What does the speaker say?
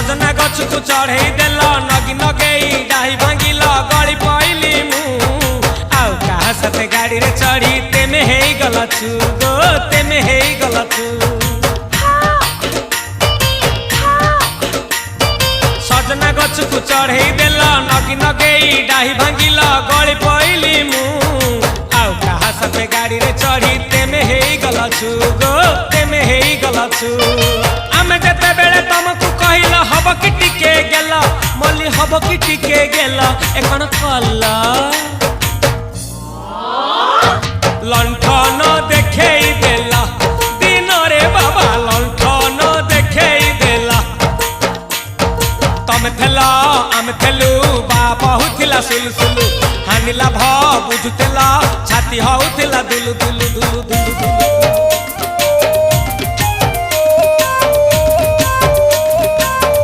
सजना गछ को चढ़े देल नगी नगेई डाही भांगिल गली पइली मु आउ कहा साथे गाड़ी रे चढ़ी तेमे हे गलछु गो तेमे हे गलछु सजना गछ को चढ़े देल नगी नगेई डाही भांगिल गली पइली मु आउ कहा साथे गाड़ी रे चढ़ी तेमे हे गलछु गो तेमे हे गलछु आमे जते बेले तुमको कहिल हब कि टिके गेल मल्ली हब कि टिके गेल एकन कल लंठन देखेई देला दिन रे बाबा लंठन देखेई देला तमे थेला आमे थेलु बाबा हुथिला सुलु हानिला भ बुझुतेला छाती हउथिला दुलु दुलु दुलु दुलु दुलु